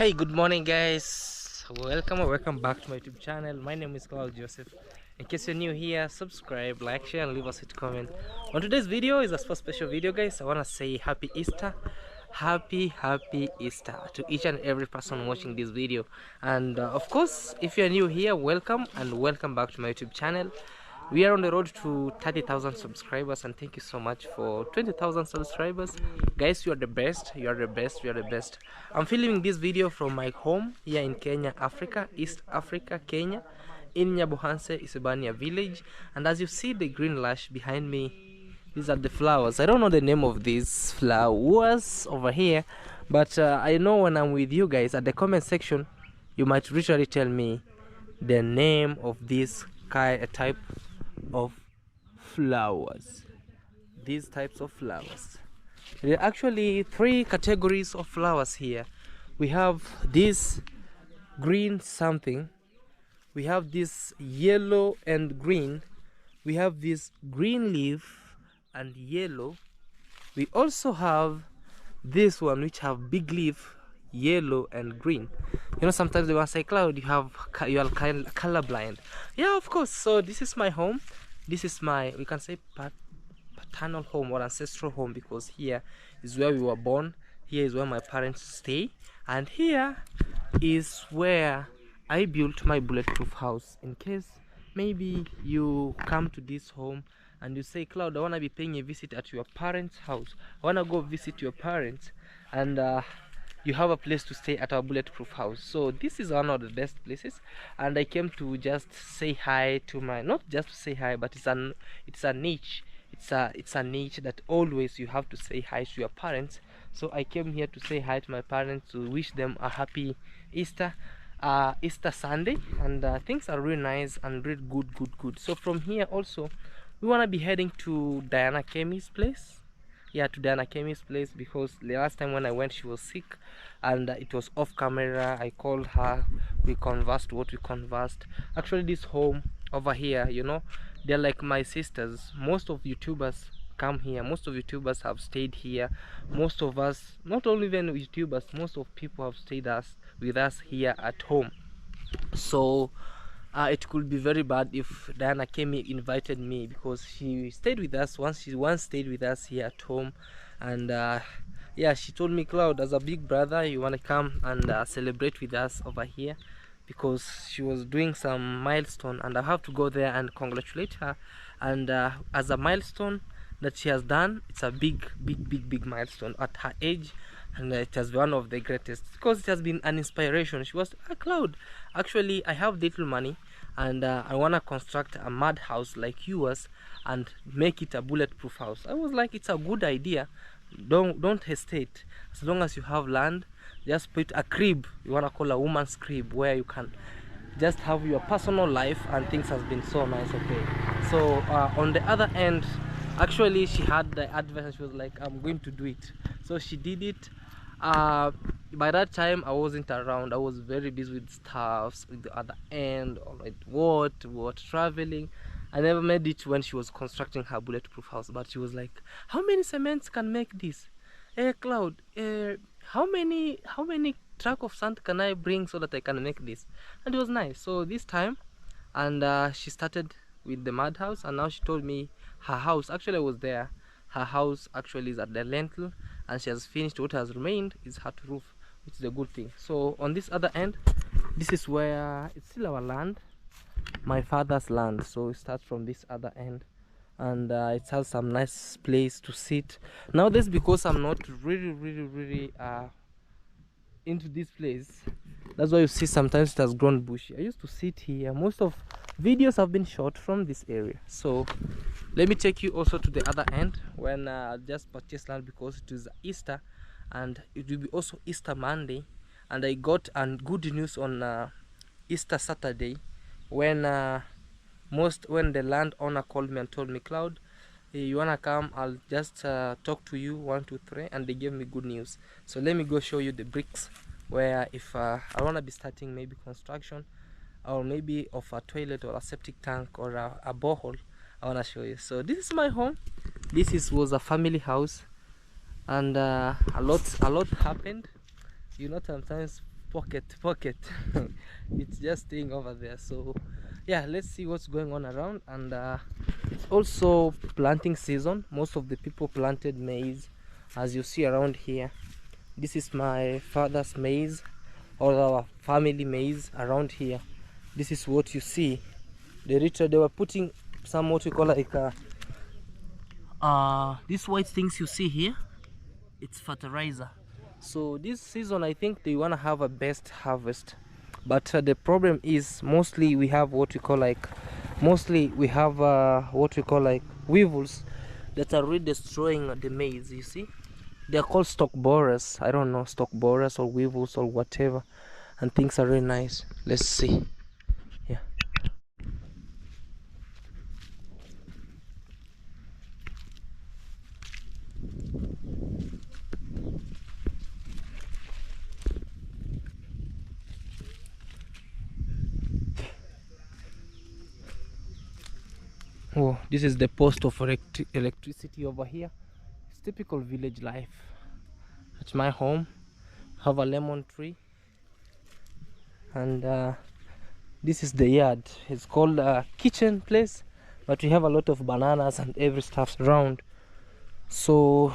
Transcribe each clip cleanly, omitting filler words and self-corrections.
Hey, good morning, guys. Welcome back to my YouTube channel. My name is Claude Joseph. In case you're new here, subscribe, like, share, and leave us a comment. On today's video is a special video, guys. I want to say happy Easter, happy Easter to each and every person watching this video. And of course, if you're new here, welcome and welcome back to my YouTube channel. We are on the road to 30,000 subscribers, and thank you so much for 20,000 subscribers, guys. You are the best, you are the best, you are the best. I'm filming this video from my home here in Kenya, Africa, East Africa, Kenya, in Nyabuhanse Isebania village. And as you see the green lush behind me, these are the flowers. I don't know the name of these flowers over here, but I know when I'm with you guys at the comment section, you might literally tell me the name of this type of flowers. These types of flowers, there are actually three categories of flowers here. We have this green something, we have this yellow and green, we have this green leaf and yellow. We also have this one which have big leaf, yellow and green. You know, sometimes they want to say, Cloud, you are colorblind. Yeah, of course. So this is my home. This is my, we can say, paternal home or ancestral home, because here is where we were born. Here is where my parents stay, and here is where I built my bulletproof house. In case maybe you come to this home and you say, Cloud, I want to be paying a visit at your parents' house. I want to go visit your parents, and you have a place to stay at our bulletproof house. So this is one of the best places, and I came to just say hi to my, not just to say hi, but it's a niche. It's a niche that always you have to say hi to your parents. So I came here to say hi to my parents, to wish them a happy Easter, Easter Sunday, and things are really nice and really good. So from here also we want to be heading to Diana Kemi's place. Yeah, to Diana Kemi's place, because the last time when I went, she was sick, and it was off camera. I called her, we conversed what we conversed. Actually, this home over here, you know, they're like my sisters. Most of YouTubers come here, most of YouTubers have stayed here. Most of us, not only even YouTubers, most of people have stayed with us here at home. So it could be very bad if Diana Kemi invited me, because she stayed with us once. She once stayed with us here at home, and yeah, she told me, Cloud, as a big brother, you want to come and celebrate with us over here, because she was doing some milestone, and I have to go there and congratulate her. And as a milestone that she has done, it's a big milestone at her age, and it has been one of the greatest, because it has been an inspiration. She was, Cloud, actually I have little money, and I want to construct a mud house like yours and make it a bulletproof house. I was like, it's a good idea, don't hesitate. As long as you have land, just put a crib, you want to call a woman's crib, where you can just have your personal life, and things has been so nice. Okay, so on the other end, actually she had the advice, and she was like, I'm going to do it. So she did it. By that time I wasn't around. I was very busy with stuffs with the other end, or like what traveling. I never made it when she was constructing her bulletproof house. But she was like, how many cements can make this? Cloud, how many truck of sand can I bring so that I can make this? And it was nice. So this time, and she started with the mud house, and now she told me her house, actually I was there, her house actually is at the lintel, and she has finished. What has remained is her roof, which is a good thing. So on this other end, this is where it's still our land, my father's land. So it starts from this other end, and it has some nice place to sit. Now this, because I'm not really into this place, that's why you see sometimes it has grown bushy. I used to sit here. Most of videos have been shot from this area. So let me take you also to the other end, when I just purchased land, because it is Easter and it will be also Easter Monday, and I got good news on Easter Saturday, when when the landowner called me and told me, Cloud, you wanna come, I'll just talk to you 1 2 3, and they gave me good news. So let me go show you the bricks, where if I want to be starting maybe construction, or maybe of a toilet or a septic tank or a borehole, I want to show you. So this is my home. This was a family house, and a lot happened. You know, sometimes pocket. It's just staying over there. So yeah, let's see what's going on around. And it's also planting season. Most of the people planted maize, as you see around here. This is my father's maize, or our family maize around here. This is what you see. They were putting some, what we call like these white things you see here, it's fertilizer. So this season I think they want to have a best harvest, but the problem is mostly we have what we call like weevils that are really destroying the maize. You see, they are called stalk borers. I don't know, stalk borers or weevils or whatever, and things are really nice. Let's see. Yeah. Oh, this is the post of electricity over here. It's typical village life. At my home, have a lemon tree, and this is the yard. It's called a kitchen place, but we have a lot of bananas and every stuff around. So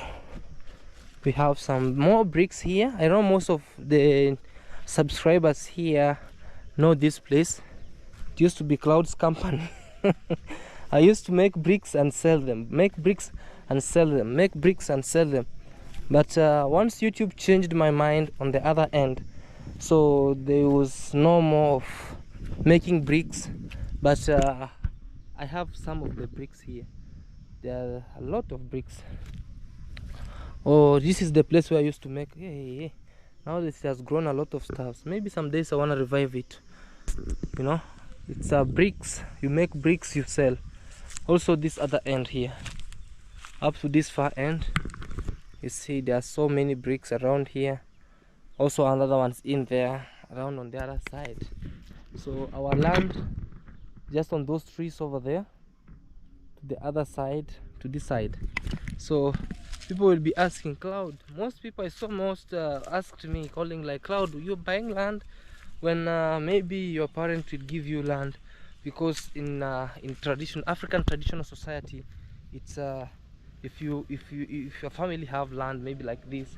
we have some more bricks here. I know most of the subscribers here know this place. It used to be Claude's company. I used to make bricks and sell them, make bricks and sell them, make bricks and sell them. But once YouTube changed my mind on the other end, so there was no more of making bricks. But I have some of the bricks here. There are a lot of bricks. Oh, this is the place where I used to make. Hey. Now this has grown a lot of stuff. Maybe some days I want to revive it. You know, it's bricks. You make bricks, you sell. Also this other end here, up to this far end, you see there are so many bricks around here. Also another one's in there around on the other side. So our land just on those trees over there, to the other side, to this side. So people will be asking, Claude, most people I saw asked me, calling like, Claude, you're buying land when maybe your parent will give you land. Because in African traditional society, it's if your family have land maybe like this,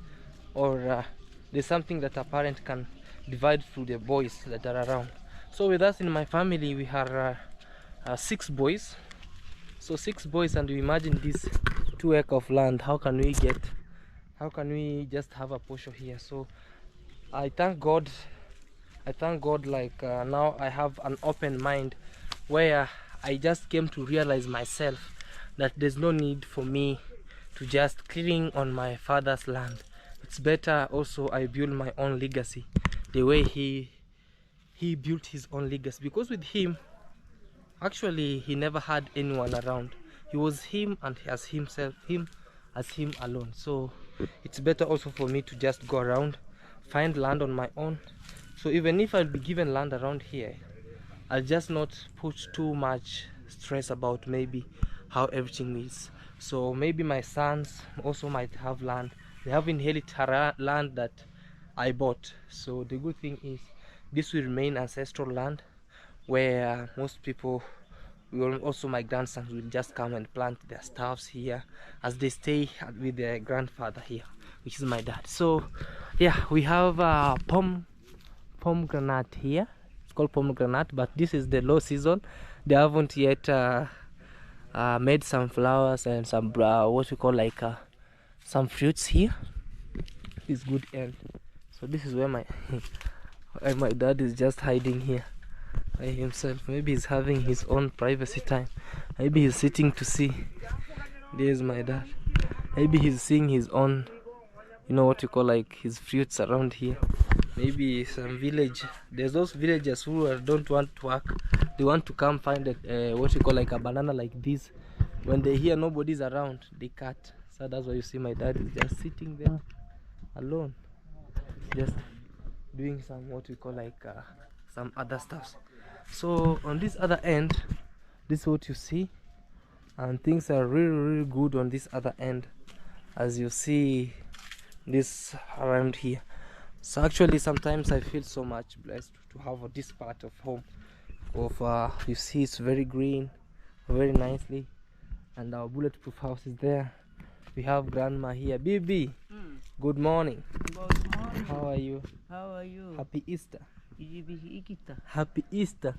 or there's something that a parent can divide through the boys that are around. So with us in my family we are 6 boys. So 6 boys, and you imagine this 2 acre of land. How can we just have a portion here? So I thank God like now I have an open mind, where I just came to realize myself that there's no need for me to just clearing on my father's land. It's better also I build my own legacy the way he built his own legacy. Because with him, actually he never had anyone around. He was him and as himself, him alone. So it's better also for me to just go around, find land on my own. So even if I'll be given land around here, I'll just not put too much stress about maybe how everything is. So maybe my sons also might have land. They have inherited land that I bought. So the good thing is this will remain ancestral land, where most people will, also my grandsons will just come and plant their stuffs here as they stay with their grandfather here, which is my dad. So yeah, we have pomegranate here. It's called pomegranate, but this is the low season. They haven't yet made some flowers and some what we call like some fruits here. It's good end. So this is where my my dad is just hiding here by himself. Maybe he's having his own privacy time. Maybe he's sitting to see. There's my dad. Maybe he's seeing his own, you know, what you call like his fruits around here. Maybe some village, there's those villagers who don't want to work. They want to come find what you call like a banana like this. When they hear nobody's around, they cut. So that's why you see my dad is just sitting there alone, just doing some what we call like some other stuff. So on this other end, this is what you see, and things are really good on this other end, as you see this around here. So actually sometimes I feel so much blessed to have this part of home of you see it's very green, very nicely, and our bulletproof house is there. We have grandma here. Bibi, good morning. Good morning. How are you? How are you? Happy Easter. Ikita. Happy Easter.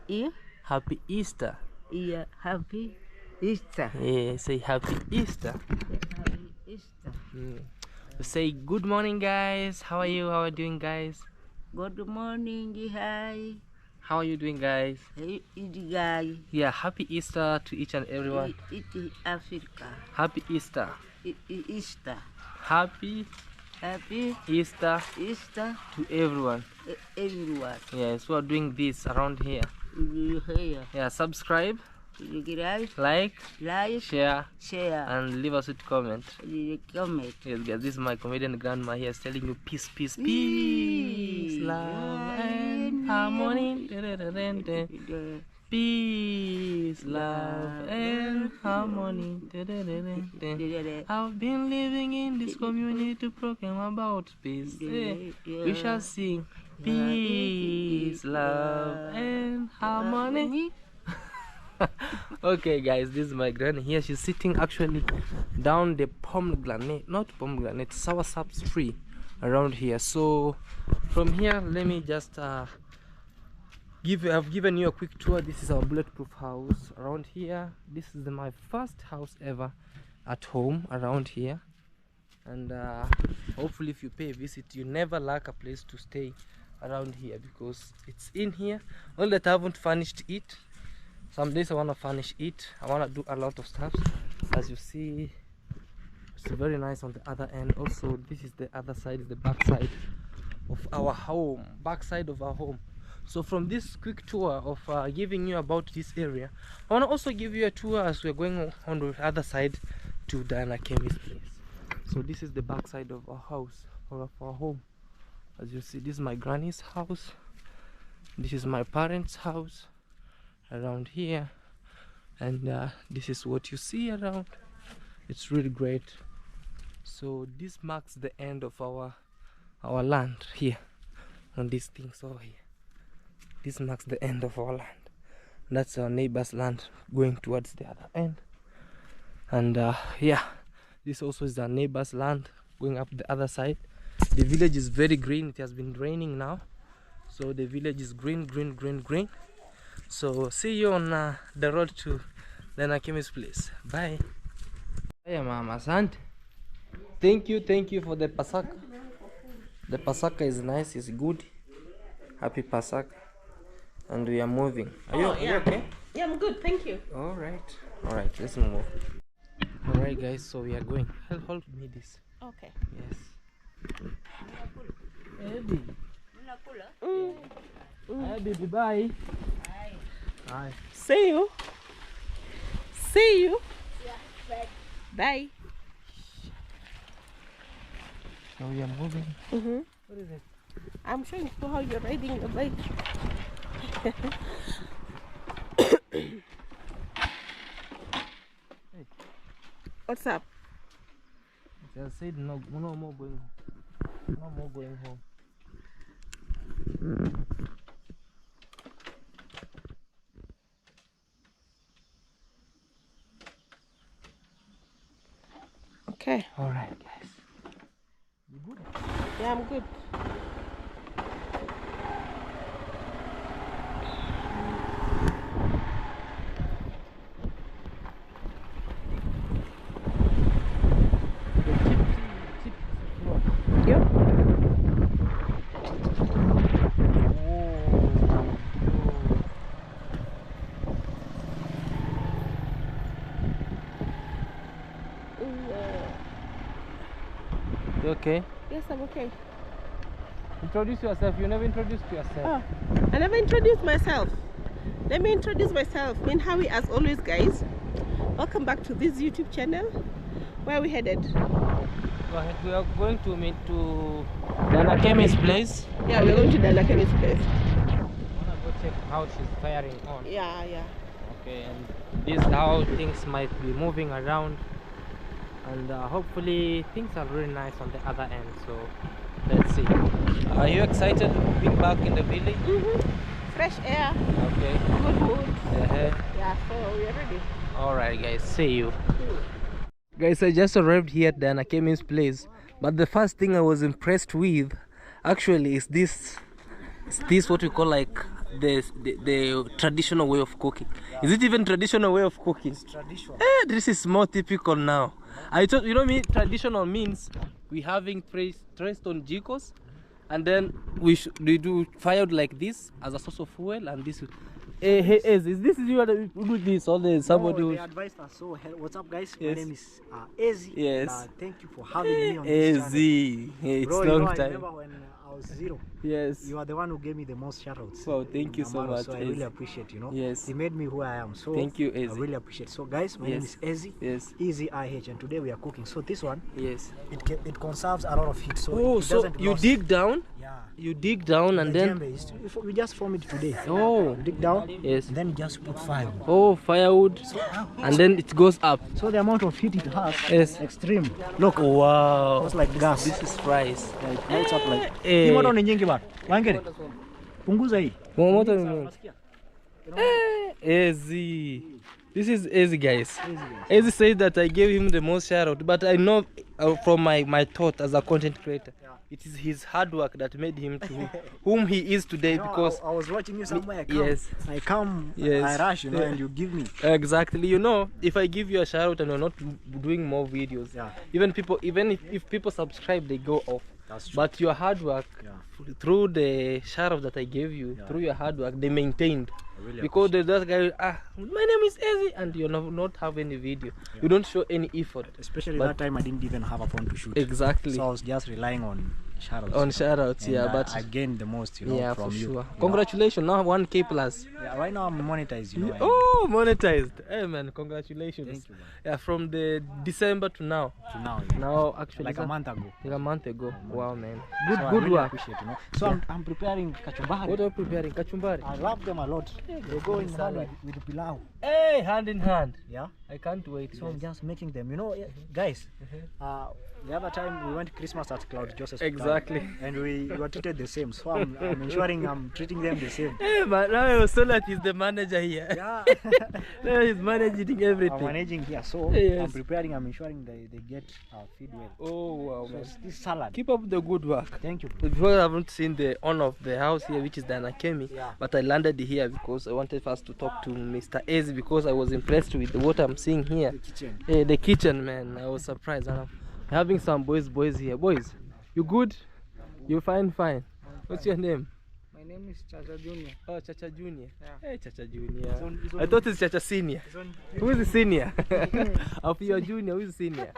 Yeah? Happy Easter. Yeah, happy Easter. Yeah, say happy Easter. Happy Easter. We say good morning, guys. How are you? How are you doing, guys? Good morning, hi. How are you doing, guys? Hey, guy. Yeah, happy Easter to each and everyone. It Africa. Happy Easter. Easter. Happy Easter Easter to everyone. Everyone. Yes, we are doing this around here. You hear? Yeah, subscribe, You get like, share, share, and leave us a comment. you comment. Yes, guys, this is my comedian grandma here telling you peace, peace, peace, love, and harmony. Peace, love, and harmony. I've been living in this community to proclaim about peace. We shall sing peace, love, and harmony. Okay, guys, this is my granny here. She's sitting actually down the pomegranate, not pomegranate, soursop tree around here. So from here, let me just I've given you a quick tour. This is our bulletproof house around here. This is my first house ever at home around here, and hopefully if you pay a visit you never lack a place to stay around here, because it's in here. Only that I haven't furnished it. Some days I want to furnish it. I want to do a lot of stuff. As you see, it's very nice on the other end. Also, this is the other side, is the back side of our home, back side of our home. So from this quick tour of giving you about this area, I want to also give you a tour as we're going on the other side to Diana Kemi's place. So this is the back side of our house, or of our home. As you see, this is my granny's house. This is my parents' house around here, and this is what you see around. It's really great. So this marks the end of our land here on these things over here. This marks the end of our land. That's our neighbor's land going towards the other end, and yeah, this also is our neighbor's land going up the other side. The village is very green. It has been raining now, so the village is green, green, green, green. So see you on the road to Diana Kemi's place. Bye. Hey mama, asante. Thank you for the pasaka. The pasaka is nice, it's good. Happy pasaka. And we are moving. Are you okay? Yeah, I'm good, thank you. All right, let's move. All right guys, so we are going. Hold me this. Okay. Yes. Baby. Hi baby, bye. Bye. See you. Yeah, bye. So we are moving. What is it? I'm showing you how you're riding a bike. Hey. What's up? I said no more going. No more going home. Okay. All right, guys. You good? Yeah, I'm good. Yep. You okay? Yes, I'm okay. Introduce yourself. You never introduced yourself. Oh, I never introduced myself. Let me introduce myself. Minhawi, as always, guys. Welcome back to this YouTube channel. Where are we headed? Go ahead. We are going to meet to Diana Kemi's place. Yeah, we're going to Diana Kemi's place. I wanna go check how she's firing on. Yeah. Okay, and this is how things might be moving around, and hopefully things are really nice on the other end. So Let's see. Are you excited being back in the village? Fresh air, Okay. good mood. Uh-huh. Yeah, so we're ready. Alright guys, see you. Guys, I just arrived here at Diana Kemi's place, but the first thing I was impressed with actually is this what we call like the traditional way of cooking. Is it even traditional way of cooking? It's traditional. This is more typical now. I thought, you know me, traditional means we having tres on jikos, and then we do fired like this as a source of fuel, and this. Hey, is this you that do this or there's somebody No, who... they advised us. So, what's up, guys? Yes. My name is Ezi. Yes. Thank you for having me on this channel. Easy. Hey, it's Bro, long I time. remember when I was 0. Yes. You are the one who gave me the most shoutouts. Wow, thank you so much. So I really appreciate, you know. Yes. He made me who I am. So Thank you, I Ezi. really appreciate. So, guys, my name is Ezi. Yes. Easy IH, and today we are cooking. So this one, Yes. it conserves a lot of heat. So Oh, it so doesn't you rust. dig down? Yeah. You dig down and The then... djembe we just form it today. Oh. Dig down. Yes. And then just put fire. Oh, firewood. And then it goes up. So the amount of heat it has, Yes. extreme. Look, Wow. it's like gas. This is fries. Yeah, it lights up like. Eh. Hii moto ni nyingi bana. Wangere. Punguza hii. Moto ni mingi. Easy. This is Easy, guys. Easy said that I gave him the most shout out, but I know from my thought as a content creator, it is his hard work that made him to whom he is today. No, because I was watching you somewhere. Yes. I come, Yes. I rush, you know, and you give me. Exactly, you know, if I give you a shout out and you're not doing more videos, Yeah. even if people subscribe, they go off. That's true. But your hard work, Yeah. through the shout out that I gave you, Yeah. through your hard work, they maintained. I really Because there's that guy, my name is Easy, and you not have any video. Yeah. You don't show any effort. Especially But- that time I didn't even have a phone to shoot. Exactly. So I was just relying on shoutouts. On shout outs, And yeah, I but gained the most, you know, yeah, from for you. sure. Yeah. Congratulations, now 1K plus. Yeah, right now I'm monetized, you know. and Oh, monetized. Hey man, congratulations. Thank you, man. Yeah, from the December to now. To now, Now actually like a month ago. like a month ago. Wow man. So Good I good really work. appreciate, you know. So I'm preparing kachumbari. What are you preparing? Kachumbari. I love them a lot. They go in hand with pilau. Hey, hand in hand. Yeah. I can't wait. So I'm guys. just making them. You know, guys. The other time we went Christmas at Claude Joseph's Exactly. hotel, and we were treated the same. So I'm ensuring I'm treating them the same. Hey, but now I was told that he's the manager here. Yeah. Now he's managing I'm everything. managing here, so Yes. I'm preparing. I'm ensuring they get feed well. Oh wow So man. it's this salad. Keep up the good work. Thank you. Before I haven't seen the owner of the house here, which is Diana Kemi, Yeah. but I landed here because I wanted first to talk to Mr. Ezi because I was impressed with what I'm seeing here. The kitchen. The kitchen, man. I was surprised. And I'm having some boys here. Boys, you good? You fine? What's your name? My name is Chacha Junior. Oh, Chacha Junior. Yeah. Hey, Chacha Junior. It's on I thought it's Chacha Senior. Who is the senior? Of your junior, who is the senior?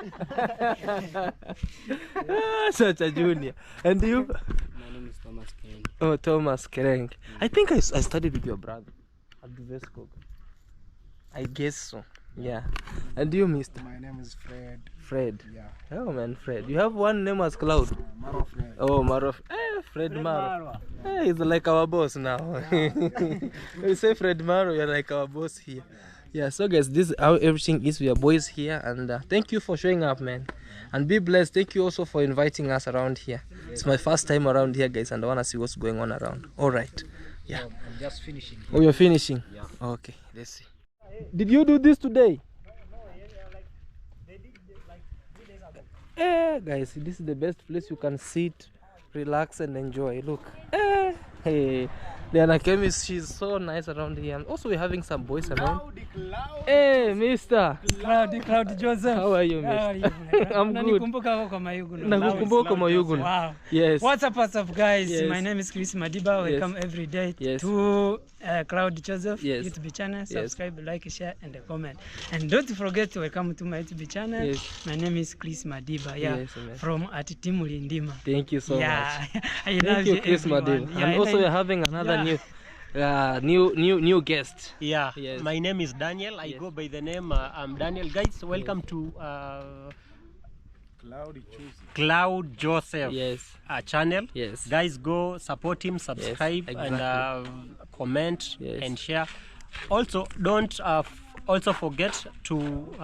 Chacha Junior. And you? My name is Thomas Kane. Oh, Thomas Kereng. I think I studied with your brother at the Vesco. I guess so. Yeah. And you, Mister? My name is Fred. Fred. Yeah. Oh man, Fred. You have one name as Claude. Maro Fred. Oh, Maro. Fred Maro. Hey, he's like our boss now. When you say Fred Maro, you're like our boss here. Yeah, so guys, this is how everything is. We are boys here, and thank you for showing up, man. And be blessed. Thank you also for inviting us around here. It's my first time around here, guys, and I want to see what's going on around. All right. Yeah. I'm just finishing. Oh, you're finishing? Yeah. Okay, let's see. Did you do this today? Guys, this is the best place you can sit, relax, and enjoy. Look. Hey, Diana Kemi, she's so nice around here. And also, we're having some boys around. Hey, Mister. Claude Joseph. How are you, How are Mister? you? I'm good. Unanikumbuka huko kwa Mayuguno. Nakukumbuka kwa Mayuguno. Wow. Yes. What's up guys? Yes. My name is Chris Madiba. Yes. Welcome every day Yes. to Claude Joseph Yes. YouTube channel. Yes. Subscribe, like, share, and comment. And don't forget to welcome to my YouTube channel. Yes. My name is Chris Madiba. Yeah. Yes, man. From Atitimu Lindima. Thank you so much. Yeah. I Thank love you, Chris everyone. Madiba. Yeah, And also, I- we're having another Yeah. new guest. Yeah, Yes. my name is Daniel. I Yes. go by the name I'm Daniel. Guys, welcome to Claude Joseph Yes. channel. Yes. Guys, go support him, subscribe, exactly. and comment Yes. and share. Also, don't also forget to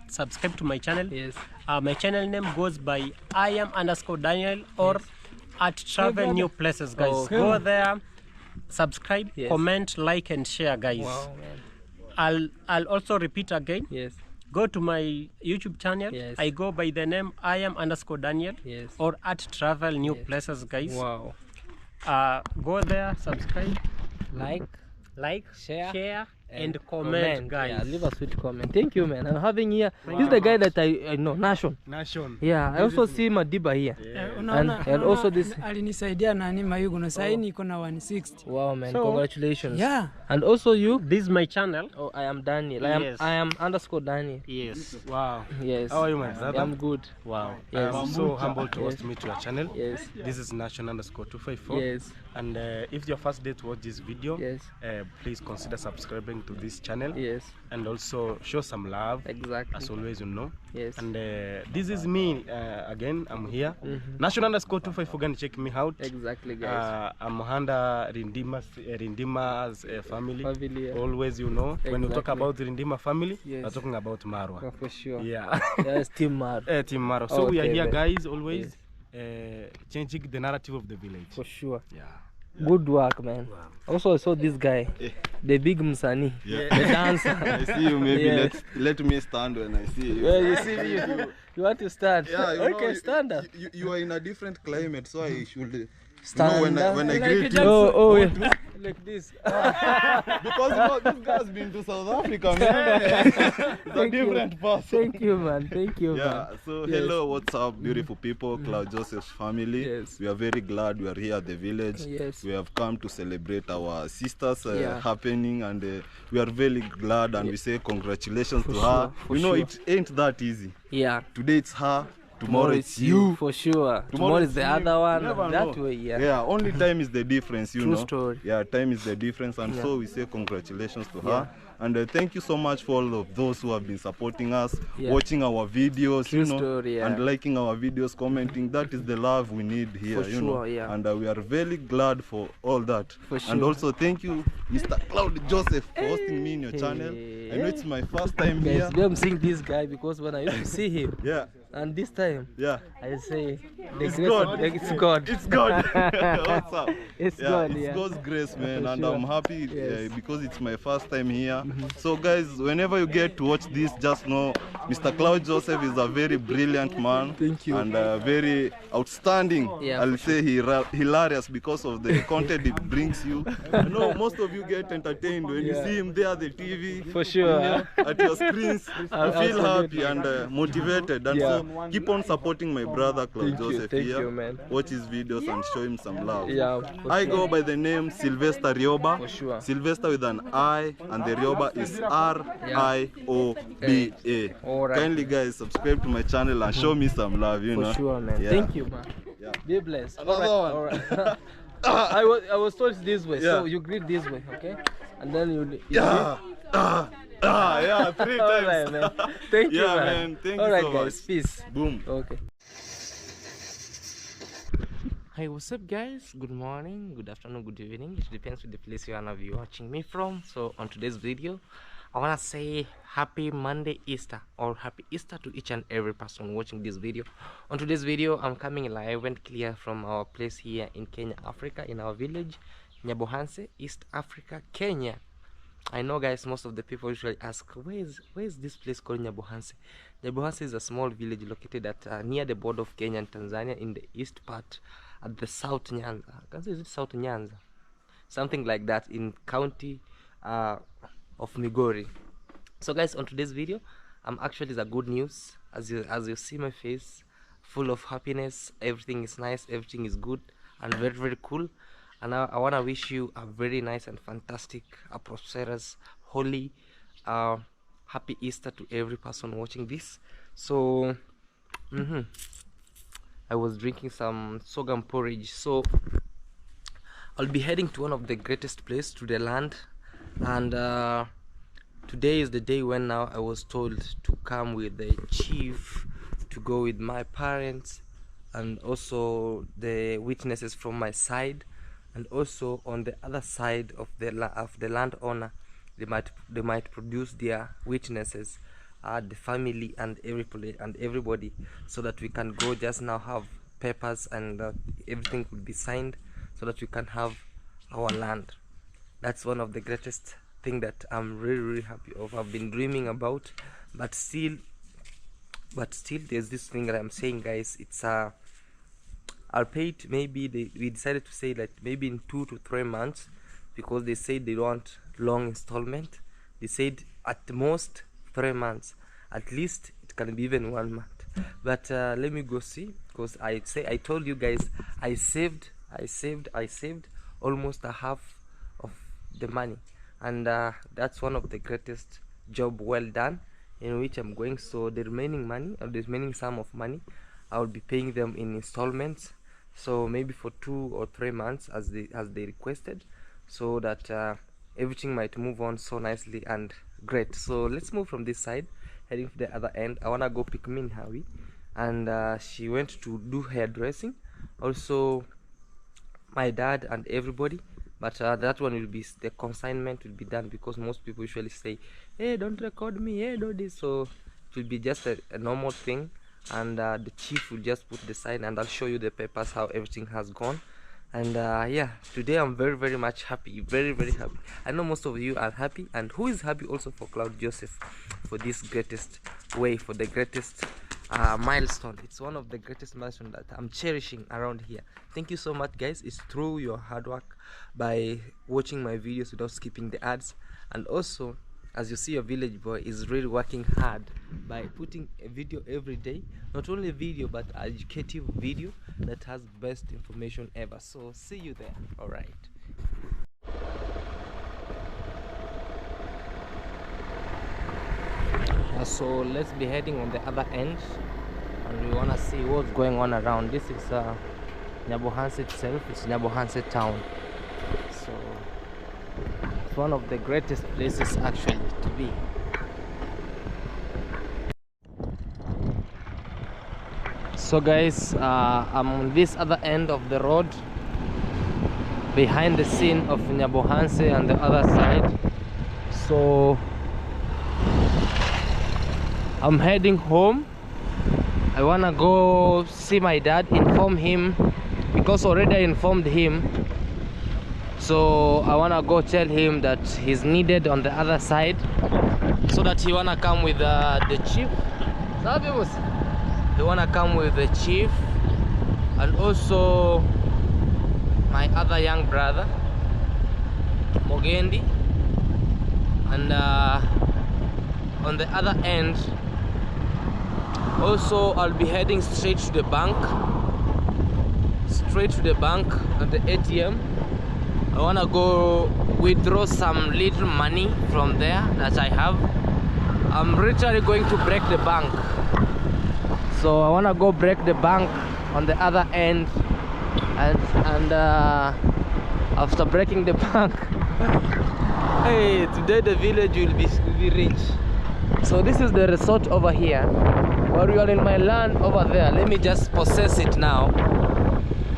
subscribe to my channel. Yes. My channel name goes by I am _Daniel or at Travel New Places, guys. Okay. Go there, subscribe, Yes. comment, like, and share, guys. Wow, man. I'll also repeat again. Yes. Go to my YouTube channel. Yes. I go by the name I am_Daniel Yes. or at Travel New Yes. Places, guys. Wow. Go there, subscribe, Like, share, and comment, guys. Yeah, leave a sweet comment. Thank you, man. I'm having here. This is the guy that I know, Nation. Yeah, I also see Madiba here. And also this. alinisaidia nani Mayugo sahi niko na 160. Wow, man. So, Congratulations. Yeah. And also you. This is my channel. Oh, I am Daniel. Yes. I am _Daniel. Yes. Wow. Yes. How are you, my brother? I'm good. Wow. Yes. I'm so humbled to Yes. host me to your channel. Yes. This is Nation_254. Yes. And if your first day to watch this video, Yes. please consider subscribing to this channel. Yes. And also show some love. Exactly. As always, you know. Yes. And this is me again. I'm here. Nation_254. Gonna check me out. Exactly, guys. I'm under Rindima's family. Family, yeah. Always, you know, when we talk Exactly. about Rindima family, Yes. we're talking about Marwa. Oh, for sure. Yeah. Yes, Team Mar. Team Maro. So we are Okay, here, man. guys, always changing the narrative of the village. For sure. Yeah. Good work, man. Also, I saw this guy, the big Msani, Yeah. the dancer. I see you. Maybe Yes. let me stand when I see you. Well, you see me, you want to stand? Yeah, you Okay, know, stand up. You are in a different climate, so I should Stand when up. I Like greet it you. Oh, yeah. Like this. Because this guy's been to South Africa, man. It's a Thank you. different person. Thank you, man. Thank you, Yeah, man. so Yes. hello, what's up, beautiful people, Claude Joseph's family. Yes. We are very glad we are here at the village. Yes. We have come to celebrate our sister's Yeah. happening, and we are very glad, and we say congratulations to For her. sure, for You know, sure. it ain't that easy. Yeah. Today it's her, tomorrow it's you. For sure. Tomorrow is the it's me. other one. You never That know. way, yeah. Yeah, only time is the difference, you True know. story. Yeah, time is the difference, and Yeah. so we say congratulations to her. And thank you so much for all of those who have been supporting us, Yeah. watching our videos, True you know, story, yeah. and liking our videos, commenting. That is the love we need here, For you know. sure, yeah. And we are very glad for all that. For And sure. also thank you, Mr. Claude Joseph, for hosting me in your channel. I know it's my first time Guys, here. we am seeing this guy because when I used to see him, Yeah, and this time, yeah. I say, the It's grace God. of- It's God. It's God. What's up? It's Yeah, God, it's yeah. God's grace, man, For and sure. I'm happy Yes. because it's my first time here. So, guys, whenever you get to watch this, just know Mr. Claude Joseph is a very brilliant man. Thank you. And very outstanding. Yeah, I'll for say hilarious because of the content it brings you. I know most of you get entertained when you Yeah. see him there, the TV. For sure. you know, at your screens. You feel happy and motivated. And Yeah. so, keep on supporting my brother Claude Thank you, Joseph thank here. you, man. Watch his videos and show him some love. Yeah, for I sure. go by the name Sylvester Rioba. For sure. Sylvester with an I, and the Rioba is R-I-O-B-A. Alright. Kindly, guys, subscribe to my channel and show me some love, you For know. sure, man. Yeah. Thank you, man. Yeah. Be blessed. Another Alright, one. alright. I was told it's this way, so Yeah. you greet this way, okay? And then you Yeah. Yeah, 3 All times. right, man. Thank you, Yeah, man. man. Thank you All right, so guys. much. Peace. Boom. Okay. Hi, what's up, guys? Good morning, good afternoon, good evening. It depends on the place you wanna be watching me from. So on today's video, I wanna say happy Monday Easter, or happy Easter to each and every person watching this video. On today's video, I'm coming live and clear from our place here in Kenya, Africa, in our village, Nyabohanse, East Africa, Kenya. I know, guys, most of the people usually ask, where is this place called Nyabohanse? Nyabohanse is a small village located at near the border of Kenya and Tanzania in the east part, at the South Nyanza. I can say, is it South Nyanza? Something like that, in county of Migori. So, guys, on today's video, actually the good news. As you see my face, full of happiness. Everything is nice, everything is good and very, very cool. And I want to wish you a very nice and fantastic, prosperous, holy, happy Easter to every person watching this. So I was drinking some sorghum porridge, so I'll be heading to one of the greatest place to the land. And today is the day when now I was told to come with the chief, to go with my parents and also the witnesses from my side, and also on the other side of the landowner, they might produce their witnesses, the family and everybody, so that we can go just now have papers, and everything will be signed so that we can have our land. That's one of the greatest thing that I'm really happy of. I've been dreaming about, but still there's this thing that I'm saying, guys. It's I'll pay it. Maybe we decided to say that maybe in 2 to 3 months, because they said they don't want long installment. They said at the most 3 months, at least it can be even 1 month. But let me go see, because I told you guys I saved almost a half of the money, and that's one of the greatest job well done, in which I'm going. So the remaining money, or the remaining sum of money, I will be paying them in installments, so maybe for 2 or 3 months as they requested, so that everything might move on so nicely and great. So let's move from this side, heading to the other end. I wanna go pick Min Hawi, and she went to do hairdressing, also my dad and everybody. But that one will be, the consignment will be done, because most people usually say, hey, don't record me, hey, do this. So it will be just a normal thing, and the chief will just put the sign, and I'll show you the papers, how everything has gone. And yeah, today I'm very much happy, very happy. I know most of you are happy, and who is happy also for Claude Joseph, for this greatest way, for the greatest milestone. It's one of the greatest milestones that I'm cherishing around here. Thank you so much, guys. It's through your hard work, by watching my videos without skipping the ads, and also, as you see, your village boy is really working hard by putting a video every day. Not only a video, but educative video that has best information ever. So see you there. All right. So let's be heading on the other end, and we want to see what's going on around. This is Nyabohanse itself. It's Nyabohanse town. So it's one of the greatest places actually to be. So guys, I'm on this other end of the road, behind the scene of Nyabohanse on the other side. So I'm heading home. I wanna go see my dad, inform him, because already I informed him. So I wanna go tell him that he's needed on the other side, so that he wanna come with the chief. He wanna come with the chief, and also my other young brother Mogendi, and on the other end also I'll be heading straight to the bank at the ATM. I wanna go withdraw some little money from there that I have. I'm literally going to break the bank, so I wanna go break the bank on the other end, and after breaking the bank, hey, today the village will be rich. So this is the resort over here, while we are in my land over there. Let me just possess it now.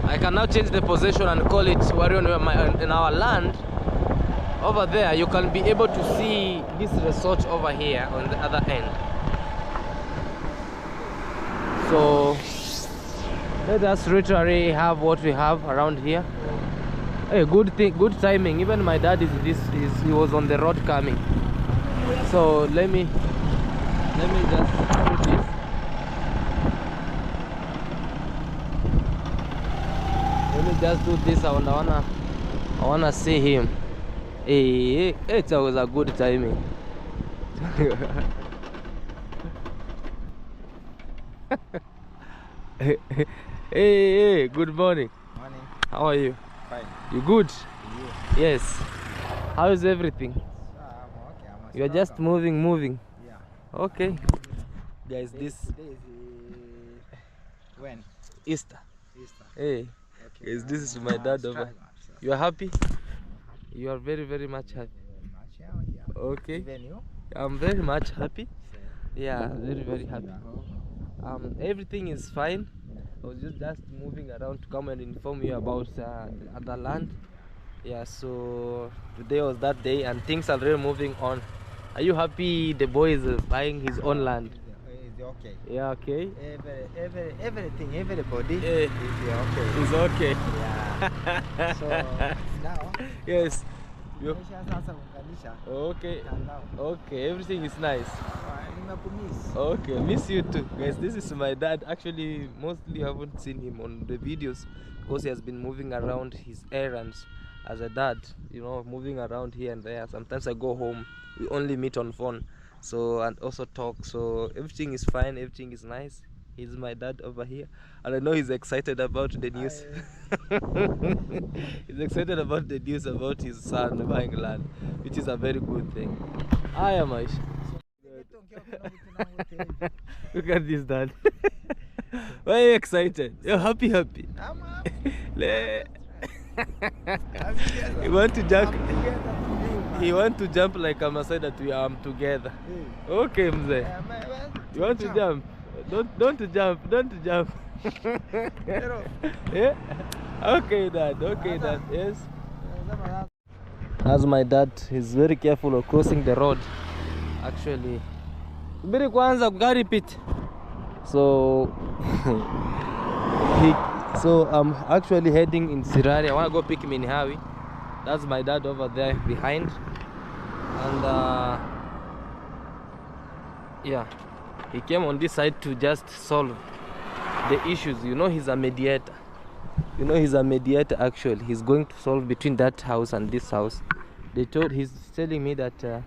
I can now change the possession and call it Warrior in our land. Over there, you can be able to see this resort over here on the other end. So let us literally have what we have around here. Hey, good timing. Even my dad he was on the road coming. So let me just do this. Let me just do this. I wanna see him. Hey, it was a good timing. Hey, good morning. Morning. How are you? Fine. You good? You? Yes. How is everything? I'm okay. I'm You are just moving. Yeah. Okay. Guys, Today this is when? Easter. Easter. Hey, Okay. guys, this is my dad over. You are happy? You are very much happy. Yeah. Okay. Even you? I'm very much happy. Yeah, very happy. Everything is fine. I was just moving around to come and inform you about the other land. Yeah, so today was that day, and things are really moving on. Are you happy the boy is buying his own land? okay. Yeah, okay. Everything, everybody Eh, is okay. it's okay. Yeah. So now, Yes. You, nimesha sasa kuunganisha okay. mtandao. Okay, everything is nice. Nimekumiss. Okay, miss you too, guys. This is my dad. Actually, mostly I haven't seen him on the videos because he has been moving around his errands as a dad. You know, moving around here and there. Sometimes I go home, we only meet on phone, so and also talk. So everything is fine. Everything is nice. He's my dad over here, and I know he's excited about the news. He's excited about the news about his son buying land, which is a very good thing. I am Aish. Look at this dad. Why are you excited? You're happy. I'm happy. He want to jump. He want to jump like I'm said that we are together. Okay, mzee. You want to jump? Don't jump. Yeah. Okay, dad. Yes. As my dad, he's very careful of crossing the road. Actually, subiri kwanza gari pit. So I'm actually heading in Sirari. I want to go pick him in Hawi. That's my dad over there behind. And yeah, he came on this side to just solve the issues. You know, he's a mediator. Actually. He's going to solve between that house and this house. He's telling me that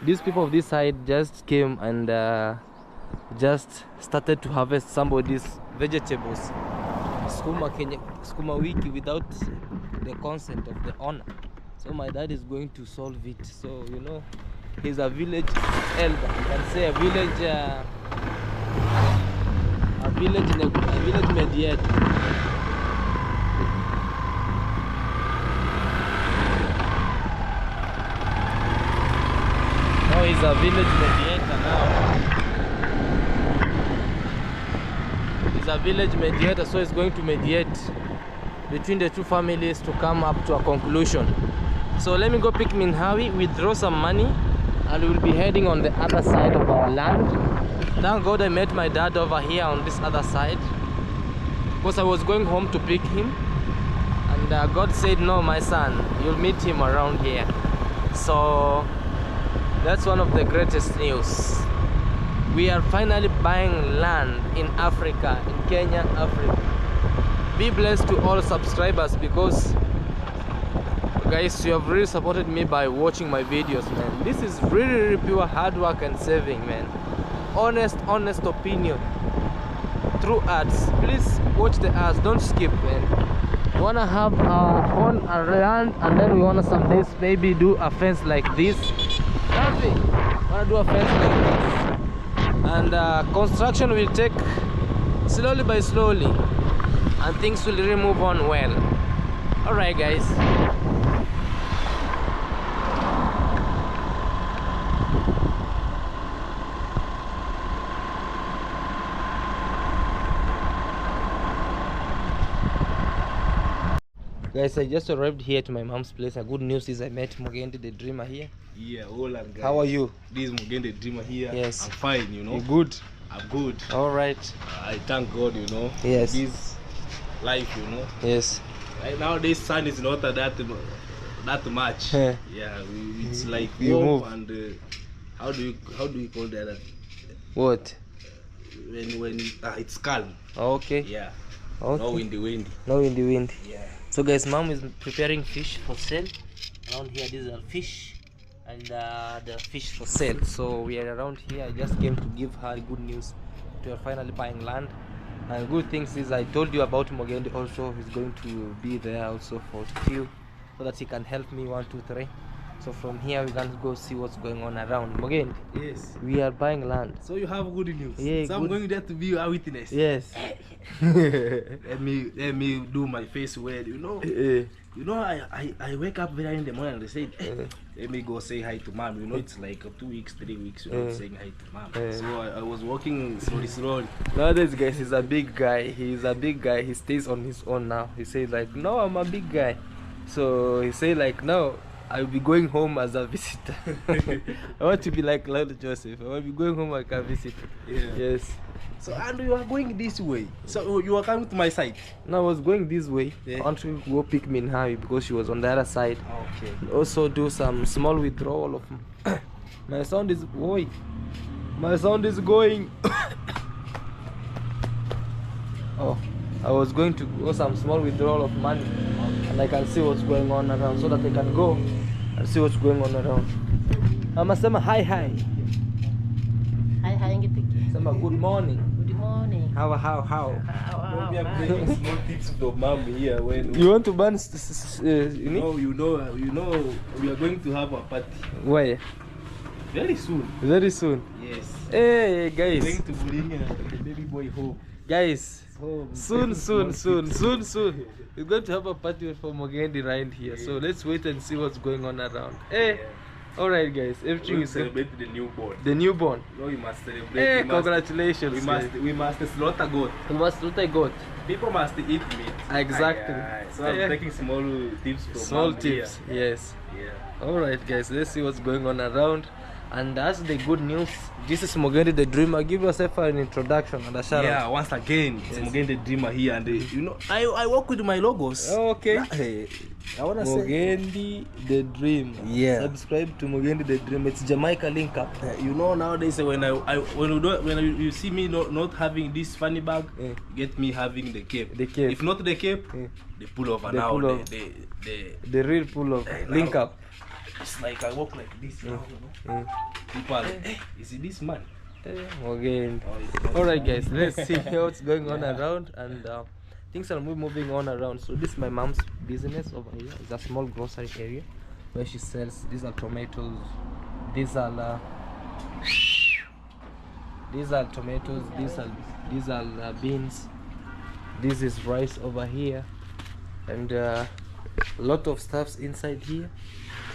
these people of this side just came and just started to harvest somebody's vegetables, skuma wiki, without the consent of the owner. So my dad is going to solve it. So you know, he's a village elder. You can say a village mediator. Oh, he's a village mediator now. He's a village mediator, so he's going to mediate between the two families to come up to a conclusion. So let me go pick Minhawi, withdraw some money, and we'll be heading on the other side of our land. Thank God I met my dad over here on this other side, because I was going home to pick him, and God said, no, my son, you'll meet him around here. So that's one of the greatest news. We are finally buying land in Africa, in Kenya, Africa. Be blessed to all subscribers, because guys, you have really supported me by watching my videos, man. This is really pure hard work and saving, man. Honest opinion through ads. Please watch the ads, don't skip, man. We wanna have our own land, and then we wanna some days maybe do a fence like this. Wanna do a fence like this, and construction will take slowly by slowly, and things will really move on well. All right, guys. Guys, I just arrived here to my mom's place. A good news is I met Mugendi the dreamer here. Yeah, all and guys. How are you? This is Mugen the dreamer here. Yes. I'm fine, you know. You good? I'm good. All right. I thank God, you know. Yes. This life, you know. Yes. Right now, this sun is not that much. Yeah. Yeah, it's like You warm move. and how do you call that? What? When it's calm. Okay. Yeah. Okay. No windy. No in the wind. Yeah. So guys, mom is preparing fish for sale. Around here, these are fish, and the fish for sale. So we are around here. I just came to give her good news. We are finally buying land, and good things is I told you about Mugendi also. He's going to be there also for few, so that he can help me 1, 2, 3. So from here we can go see what's going on around Mugendi. Yes. We are buying land. So you have good news. Yeah, so I'm good. going there to be a witness. Yes. Let me do my face well, you know. You know, I wake up very early in the morning and they say, let me go say hi to mom. You know, it's like 2 weeks, 3 weeks, you're not saying hi to mom. So I was walking slowly. Nowadays, guys, he's a big guy. He's a big guy. He stays on his own now. He says like, no, I'm a big guy. So he say like, no, I'll be going home as a visitor. I want to be like Claude Joseph. I want to be going home like a visitor. Yes. So and you are going this way. So you are coming to my side. No, I was going this way. Yeah. I want to go pick Minhawi because she was on the other side. Okay. And also do some small withdrawal of my sound is going. My sound is going. Oh, I was going to go some small withdrawal of money, and I can see what's going on around, so that I can go and see what's going on around. Amasema hi. Hi, ngitiki. Sema good morning. Good morning. How? We are taking small tips from mom here when You want to burn? you know we are going to have a party Where? very soon. Very soon. Yes. Hey Going guys, to bring the baby boy home. guys. Home. Soon. We're going to have a party for Mogendi right here. So let's wait and see what's going on around. Hey, all right, guys. Everything We is good. celebrate the newborn. The newborn. No, we must celebrate. Hey, we congratulations. We must slaughter goat. We must look like God. People must eat meat. Exactly. So I'm Yeah. taking small tips from Small mom tips. Yes. Here. Yeah. All right, guys. Let's see what's going on around. And that's the good news. This is Mogendi the Dreamer. Give yourself an introduction and a shout Yeah, out. once again, it's Mugen the Dreamer here, and I work with my logos. Okay. Hey, I wanna say, Mogendi the Dream. Yeah. Subscribe to Mogendi the Dream. It's Jamaica link up. Nowadays when you see me not having this funny bag, get me having the cape. The cape. If not the cape, the pullover The now. pullover. The real pull of link up. It's like I walk like this now. People, hey, is it this man? Mogendi. Oh, it's not All right, guys. Let's see what's going on around, and things are moving on around. So this is my mom's business over here. It's a small grocery area where she sells. These are tomatoes. These are tomatoes. These are beans. This is rice over here, and a lot of stuffs inside here.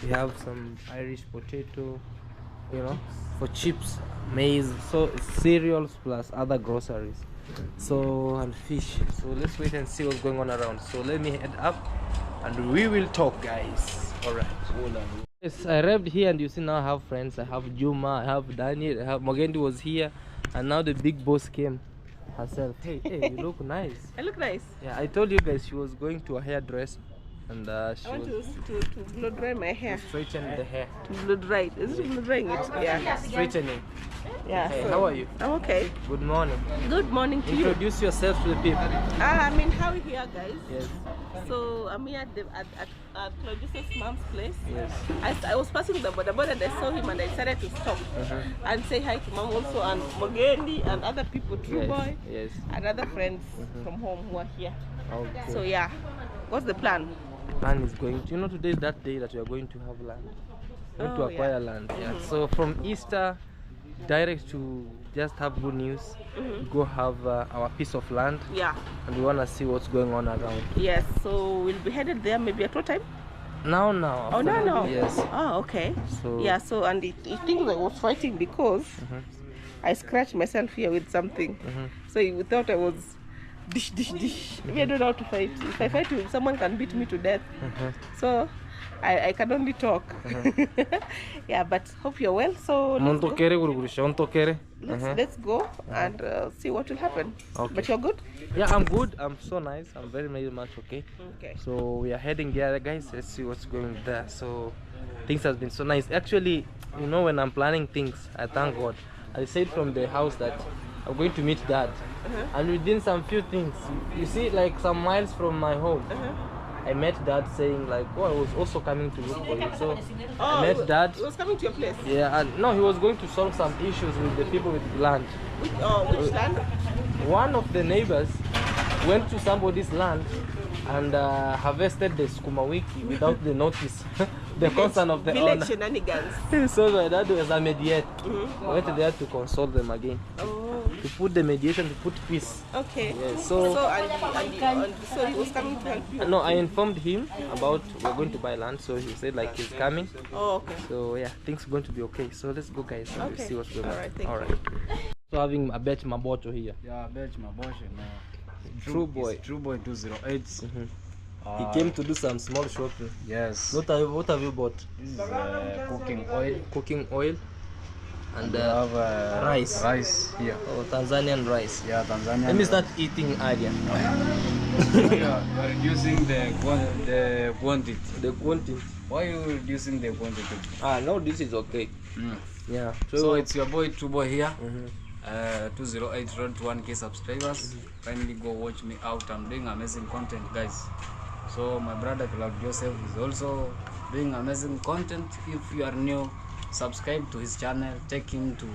We have some Irish potato, for chips, maize, so cereals plus other groceries, so and fish. So let's wait and see what's going on around. So let me head up and we will talk, guys. All right. Yes, I arrived here, and you see now I have friends. I have Juma, I have Daniel, I have Mogendi was here, and now the big boss came herself. Hey, you look nice. I look nice. Yeah, I told you guys she was going to a hairdresser, and she I want was to blow dry my hair. straightening the hair. To blow dry. Is it blow drying it? Yeah. Straightening. Yeah. Hey, so how are you? I'm okay. Good morning. Good morning to you. Introduce yourself to the people. I'm in Howie here, guys. Yes. So I'm here at Claude Joseph's mom's place. Yes. I was passing the border and I saw him and I decided to stop and say hi to mom also, and Mogendi and other people, True Boy, Yes. and other friends from home who are here. Okay. So yeah, what's the plan? Plan is going to, today is that day that we are going to have land. Going to Oh, acquire yeah. land. Yeah. So from Easter direct to just have good news, go have our piece of land, Yeah. and we want to see what's going on around. Yes. So we'll be headed there maybe at what time? Now. Oh no. Yes. Oh okay. So Yeah. So and it thinks I was fighting because I scratched myself here with something. So you thought I was dish. Maybe I don't know how to fight. If I fight with someone can beat me to death. So I can only talk. Yeah, but hope you're well. So let's go and see what will happen. Okay. But you're good? Yeah, I'm good. I'm so nice. I'm very much okay. Okay. So we are heading there, guys. Let's see what's going there. So things has been so nice. Actually, when I'm planning things, I thank God. I said from the house that I'm going to meet Dad, and within some few things, you see, like some miles from my home, I met Dad saying like, "Oh, I was also coming to look for you." So I met Dad. He was coming to your place. Yeah, and no, he was going to solve some issues with the people with land. Which land? One of the neighbors went to somebody's land and harvested the skuma wiki without the notice, the concern of the Village owner. shenanigans. So my dad was a mediator. Went there to consult them again, to put the mediation, to put peace. Okay. Yeah, So he was coming to help you. No, I informed him about we're going to buy land, so he said like he's coming. Oh, okay. So yeah, things are going to be okay. So let's go, guys, and Okay. see what's going on. Alright, thank All right. So having a bet mabocho here. Yeah, Bench Maboshe now. True Boy. True Boy 208. He came to do some small shopping. Yes. What have you bought? This is cooking oil. Cooking oil. And We have rice. Rice here. Oh, Tanzanian rice. Yeah, Tanzania. Let me start eating earlier. You are reducing the quantity. The quantity. Why are you reducing the quantity? No, this is okay. Yeah. So it's your boy Tubo here. 208 road to 1K subscribers. Kindly go watch me out. I'm doing amazing content, guys. So my brother Claude Joseph is also doing amazing content. If you are new, subscribe to his channel. Take him to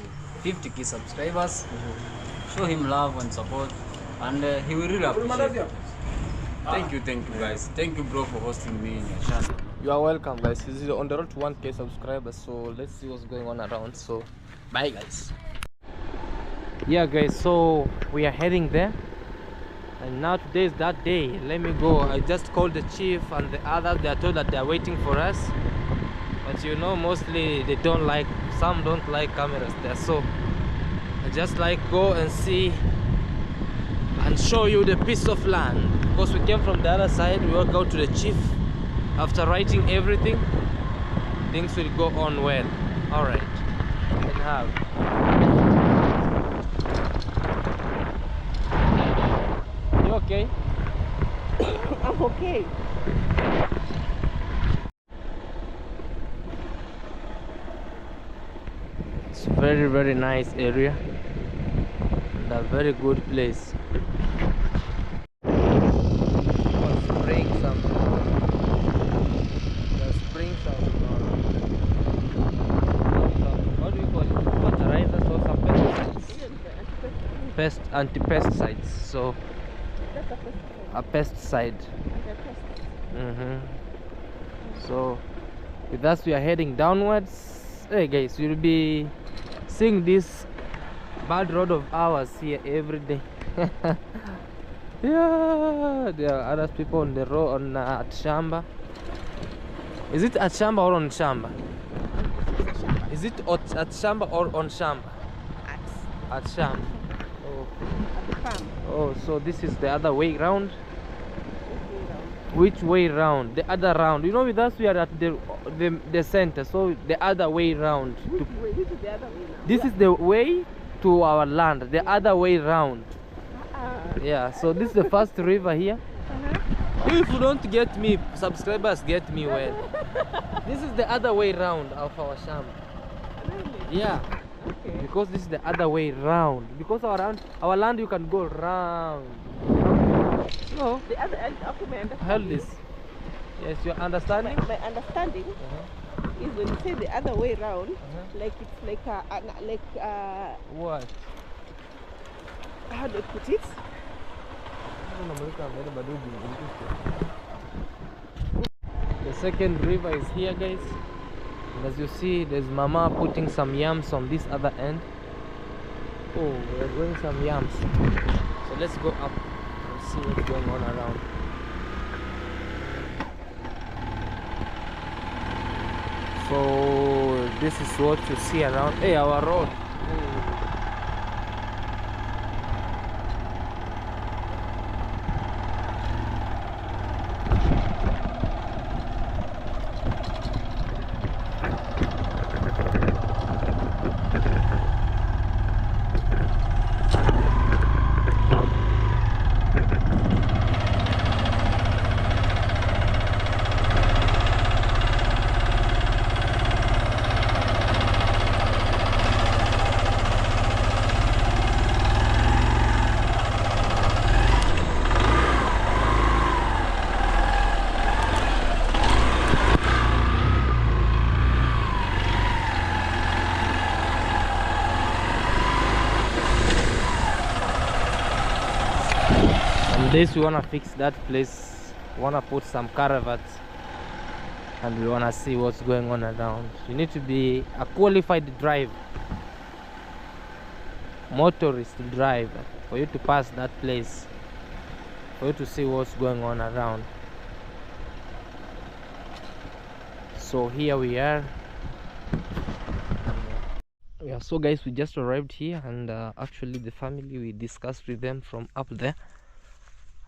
50K subscribers. Show him love and support, and he will really appreciate it. Thank you guys. Thank you, bro, for hosting me in your channel. You are welcome, guys. This is on the road to 1K subscribers, so let's see what's going on around. So bye, guys. Yeah, guys, so we are heading there, and now today is that day. Let me go. I just called the chief and the others. They are told that they are waiting for us, but you know, mostly they don't like, some don't like cameras there, so I just like go and see and show you the piece of land, because we came from the other side. We walk out to the chief. After writing everything, things will go on well. All right, and have. You okay? I'm okay. It's very, very nice area and a very good place. Spring some. Spring some. What do you call it? Fertilizers or some pesticides? Anti-pesticides. So a pesticide. So with us, we are heading downwards. Hey guys, we'll be seeing this bad road of ours here every day. Yeah, there are other people on the road on at Shamba. Is it at Shamba or on Shamba? Is it at Shamba or on Shamba? At Shamba. Oh. Oh, so this is the other way round. Which way round? The other round. You know, with us we are at the center, so the other way round. Which is the other way now? This is the way to our land. The other way round. Yeah. So this is the first river here. If you don't get me, subscribers get me well. This is the other way round of our shamba. Yeah. Okay. Because this is the other way round. Because our land you can go round. No. The other end, okay, my understanding. Hold this. Yes, you understanding? My understanding is when you say the other way round, like it's like what? How do I put it? The second river is here, guys. And as you see, there's Mama putting some yams on this other end. Oh, we're growing some yams. So let's go up and see what's going on around. So this is what you see around. Hey, our road. This we wanna fix that place. We wanna put some caravats, and we wanna see what's going on around. You need to be a qualified driver, motorist driver, for you to pass that place, for you to see what's going on around. So here we are. Yeah, so guys, we just arrived here, and actually the family, we discussed with them from up there,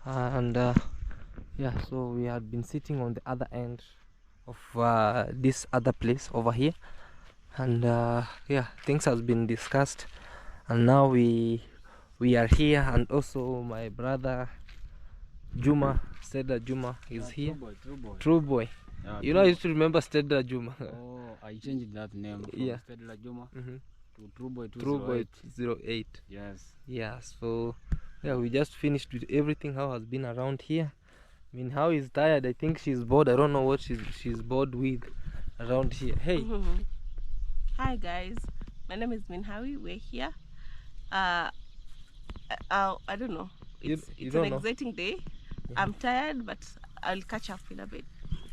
and Yeah, so we had been sitting on the other end of this other place over here, and yeah, things has been discussed, and now we are here, and also my brother Juma, Stedda Juma is here. True boy. You know, I used to remember Stedda Juma. Oh, I changed that name from Yeah. Stedla Juma Mhm. to True Boy True boy 208. 08. Yes. Yeah, so yeah, we just finished with everything. How has been around here. I mean, how is tired. I think she's bored. I don't know what she's bored with around here. Hey. Hi guys, my name is Minhawi. We're here. I don't know. You It's an don't know? exciting day. I'm tired, but I'll catch up in a bit.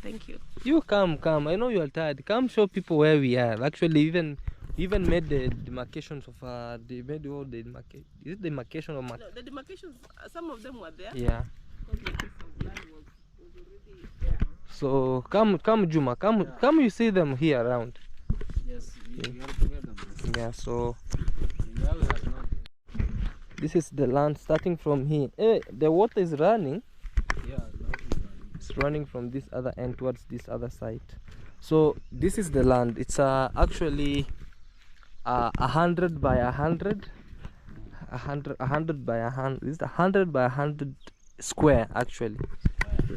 Thank you. You come. I know you are tired. Come show people where we are. Actually, even made the demarcations of they made all the demarcation. Is it demarcation or No, the demarcations, some of them were there. Yeah. Because the piece of land was already there. So come Juma, come you see them here around. Yes, we are together. Yeah, so Yeah, we are not. this is the land starting from here. Hey, the water is running. Yeah, It's running from this other end towards this other side. So this is the land. It's actually 100 by 100. 100 by 100. It's 100 by 100 square actually.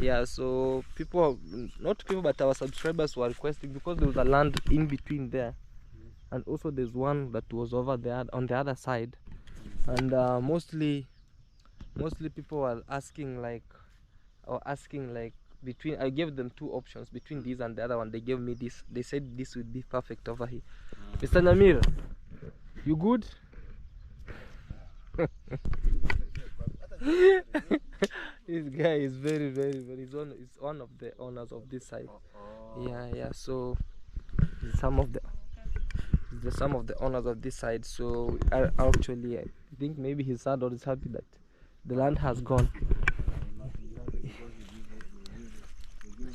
Yeah, so people, not people, but our subscribers were requesting, because there was a land in between there, and also there's one that was over there on the other side, and mostly people were asking like between. I gave them two options between this and the other one. They gave me this. They said this would be perfect over here. Mr. Namir, you good? This guy is very he's one of the owners of this side. Yeah, so some of the owners of this side. So actually I think maybe he's sad or he's happy that the land has gone.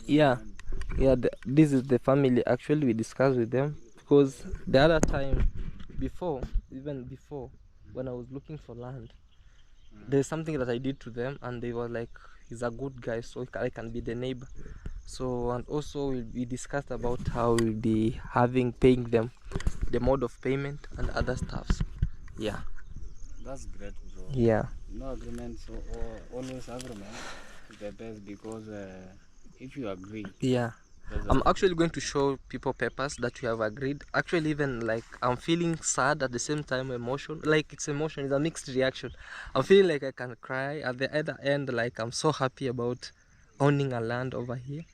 Yeah, this is the family. Actually we discussed with them, because the other time even before when I was looking for land, there's something that I did to them, and they were like, he's a good guy, so I can be the neighbor. So, and also we discussed about how we'll be paying them the mode of payment and other stuffs. Yeah, that's great, bro. Yeah. No agreement, so always agreement is the best, because if you agree. Yeah. I'm actually going to show people papers that we have agreed. Actually, even like I'm feeling sad at the same time, emotion. Like it's a mixed reaction. I'm feeling like I can cry. At the other end, like I'm so happy about owning a land over here.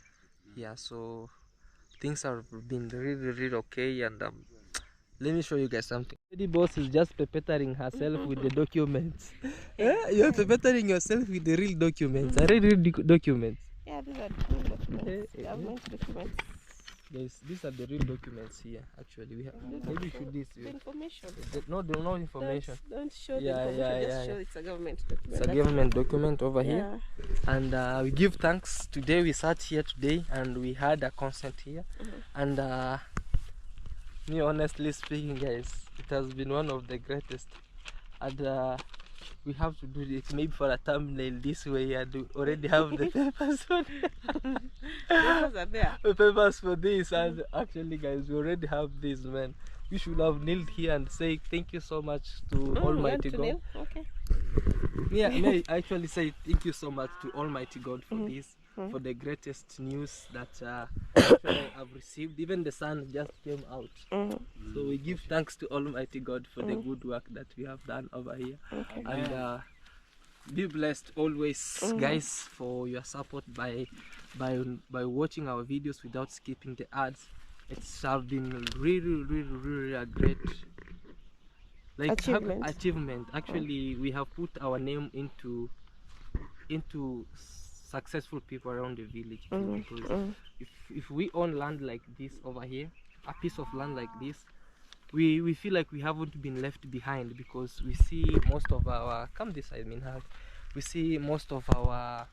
Yeah, so things have been really okay, and let me show you guys something. Lady boss is just perpetrating herself with the documents. You're perpetrating yourself with the real documents. I read documents. Yeah, these are real documents. Government documents. Guys, these are the real documents here. Actually, we have. Maybe we should this. The information. No information. Don't show Yeah, the information. Just yeah. show it's a government document. It's a government document over here, Yeah. and we give thanks. Today we sat here today, and we had a consent here, and me honestly speaking, guys, it has been one of the greatest, and we have to do it maybe for a thumbnail this way, and we already have the papers for Papers are there. the papers for this, and actually guys, we already have this, man. We should have kneeled here and say thank you so much to Almighty God. Kneel? Okay. Yeah, may I actually say thank you so much to Almighty God for this, for the greatest news that actually I've received. Even the sun just came out. So we give thanks to Almighty God for the good work that we have done over here. And be blessed always, guys, for your support by watching our videos without skipping the ads. It's have been really a great achievement. Actually, we have put our name into successful people around the village. Because if we own land like this over here, a piece of land like this, we feel like we haven't been left behind, because we see most of our we see most of our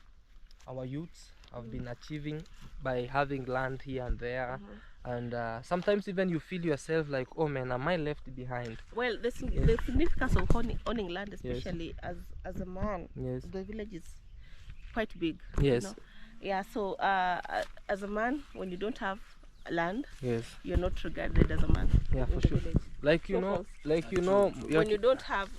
youths have been achieving by having land here and there. And sometimes even you feel yourself like, oh man, am I left behind? Well, the significance of owning land, especially as a man, the village is quite big. Yes. You know? Yeah, so as a man, when you don't have land, Yes. you're not regarded as a man. Yeah, in for the sure. village. Like you So know, false. like you know, When you don't have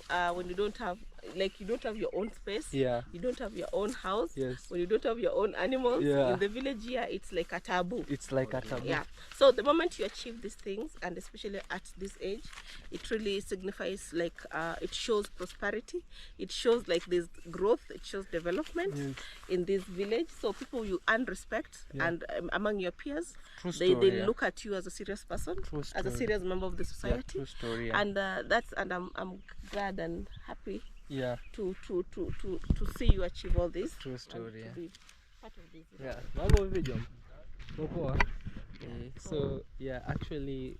like you don't have your own space, Yeah. you don't have your own house, Yes. when you don't have your own animals, Yeah. in the village here it's like a taboo. It's like a taboo. Yeah, so the moment you achieve these things, and especially at this age, it really signifies like it shows prosperity, it shows like there's growth, it shows development in this village. So people, you earn respect, and among your peers, True they story, yeah. look at you as a serious person, True as a story. serious member of the society. True story. Yeah. And I'm glad and happy Yeah. to see you achieve all this. True and story. to Yeah. be part of this. Yeah. Mambo vipi Jom? Poa. So yeah, actually,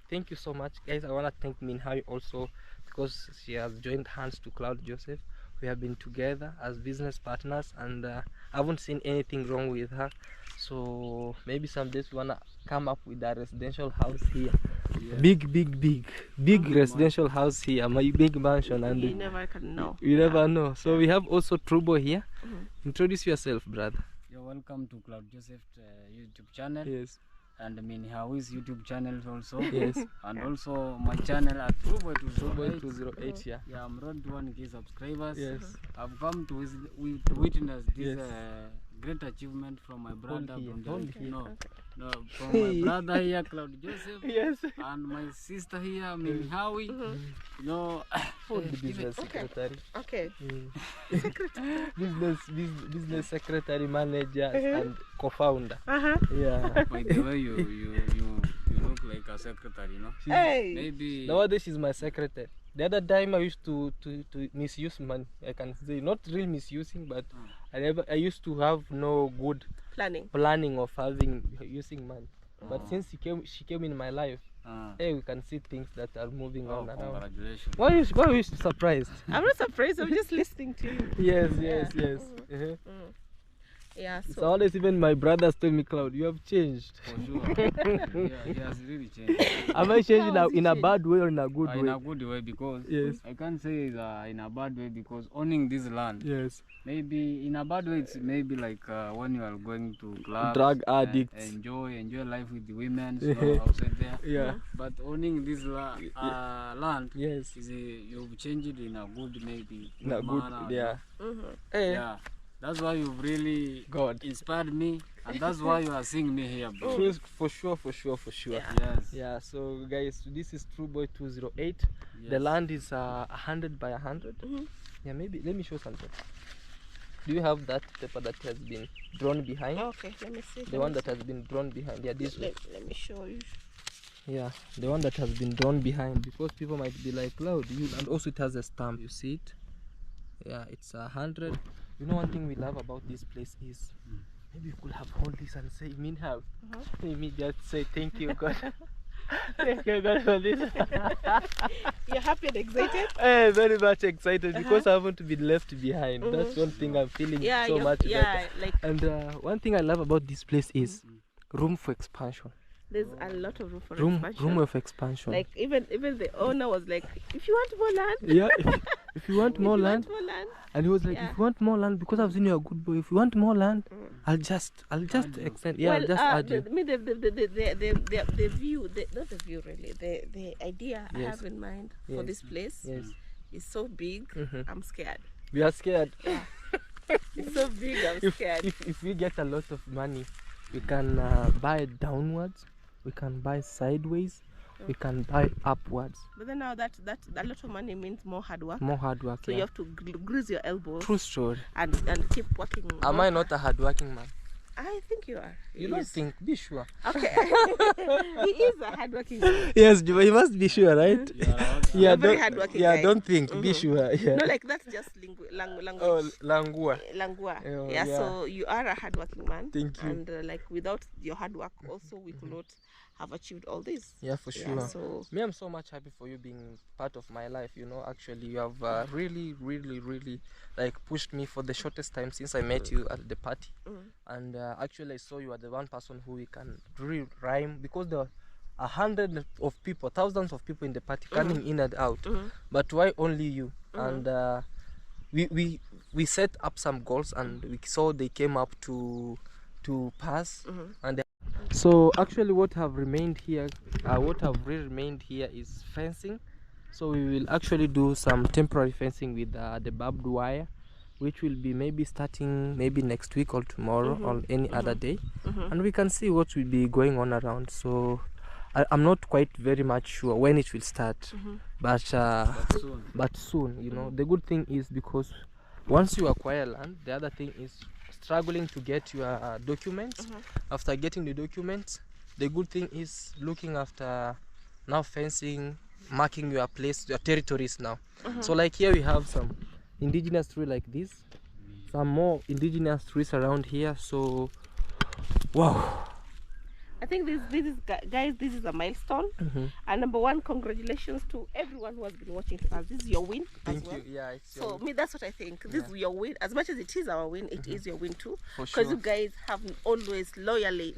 thank you so much, guys. I wanna thank Minhawi also because she has joined hands to Claude Joseph. We have been together as business partners, and I haven't seen anything wrong with her. So maybe some days we wanna come up with a residential house here. Yeah. Big residential house here, my big mansion, and You never can know. you never know. So we have also Trubo here. Introduce yourself, brother. You're welcome to Claude Joseph YouTube channel. Yes. And Minhawi's YouTube channel also. Yes. And also my channel at Trubo 208. 208, yeah. Yeah, I'm road to 1K subscribers. Yes. I've come to witness this Yes. great achievement from my brother from hold the, here. no, from my brother here, Claude Joseph. Yes. And my sister here, Minhawi. You know, Hold the business secretary. Okay. Business secretary, manager, and co-founder. Yeah. by the way, you look like a secretary, no? Hey. Maybe Nowadays she's my secretary. The other time I used to misuse money. I can say not really misusing, but I used to have no good planning of using money. But since she came in my life, hey, we can see things that are moving on around. Congratulations. Why are you surprised? I'm not surprised. I'm just listening to you. Yes. Yeah. It's So always, even my brothers tell me, Claude, you have changed. For sure. Yeah, he has really changed. Am I changing in a bad way or in a good way? In a good way, because I can't say it's in a bad way, because owning this land, maybe in a bad way, it's maybe like when you are going to clubs, drug addicts, enjoy life with the women, so outside there. Yeah. But owning this land, yes, is you've changed it in a good, maybe in a good, manner, yeah. Hey. Yeah. That's why you've really inspired me, and that's why you are seeing me here, bro. For sure. Yes. Yeah. So guys, this is True Boy 208. Yes. The land is 100 by 100. Yeah, maybe let me show something. Do you have that paper that has been drawn behind? Okay, let me see. The one that has been drawn behind. Yeah, this one. Let me show you. Yeah, the one that has been drawn behind, because people might be like, Cloud, and also it has a stamp. You see it? Yeah, it's 100. You know, one thing we love about this place is maybe you could have hold this and say, let me just say thank you, God. Thank you, God, for this. You're happy and excited? Very much excited, because I haven't been left behind. That's one thing I'm feeling so much better. And one thing I love about this place is room for expansion. There's a lot of room for expansion. Room of expansion. Like even the owner was like, if you want more land. Yeah, if you want more land. And he was like, if you want more land, because I've seen you're a good boy, if you want more land, I'll just extend. Yeah, well, I'll just add you. The view, not the view really, the idea I have in mind for this place is so big. I'm scared. We are scared. Yeah. It's so big, I'm scared. If we get a lot of money, we can buy downwards, we can buy sideways, we can buy upwards. But then now that a lot of money means more hard work. More hard work. So you have to grease your elbows. True story. And keep working. Am I not a hardworking man? I think you are. You don't think? Be sure. Okay. He is a hardworking man. Yes, but you must be sure, right? Yeah, very hardworking guy. Don't think. Be sure. Yeah. No, like that's just language. Oh, langua. Yeah, so you are a hardworking man. Thank you. And like without your hard work, also we could not have achieved all this. Yeah, for sure. Yeah, so me, I'm so much happy for you being part of my life. You know, actually, you have really like pushed me for the shortest time since I met you at the party. And actually, I saw you are the one person who we can really rhyme, because there are hundreds of people, thousands of people in the party coming in and out. But why only you? And we set up some goals and we saw they came up to pass. And so actually what have remained here, remained here is fencing. So we will actually do some temporary fencing with the barbed wire, which will be maybe starting maybe next week or tomorrow or any other day, and we can see what will be going on around. So I'm not quite very much sure when it will start, but soon, you know. The good thing is, because once you acquire land, the other thing is struggling to get your documents. After getting the documents, the good thing is looking after now fencing, marking your place, your territories now. So like here we have some indigenous tree like this, some more indigenous trees around here. So wow, I think this is, guys, this is a milestone. And number one, congratulations to everyone who has been watching us. This is your win. Thank as well. you. Yeah, it's So me, that's what I think. This is your win. As much as it is our win, it is your win too. For Because sure. you guys have always loyally,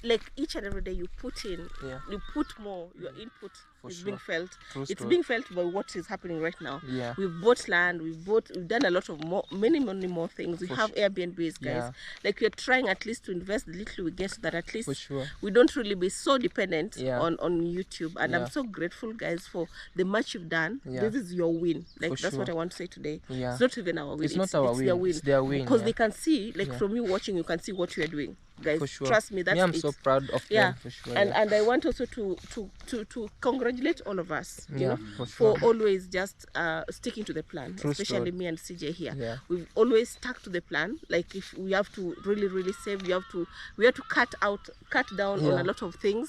like each and every day you put in, you put more. Your input is being felt. It's being felt by what is happening right now. Yeah. We've bought land. We've done a lot of many more things. We have Airbnbs, guys. Like we're trying at least to invest the little we get, so that at least we don't really be so dependent on YouTube. And I'm so grateful, guys, for the much you've done. This is your win. Like that's what I want to say today. It's not even our win. It's not our win. Their win. It's their win. Because they can see, like from you watching, you can see what you are doing. Guys, trust me, that's I'm so proud of them, for sure. And I want also to congratulate all of us, you know, for always just sticking to the plan. Especially me and CJ here. We've always stuck to the plan. Like if we have to really save, we have to cut down on a lot of things.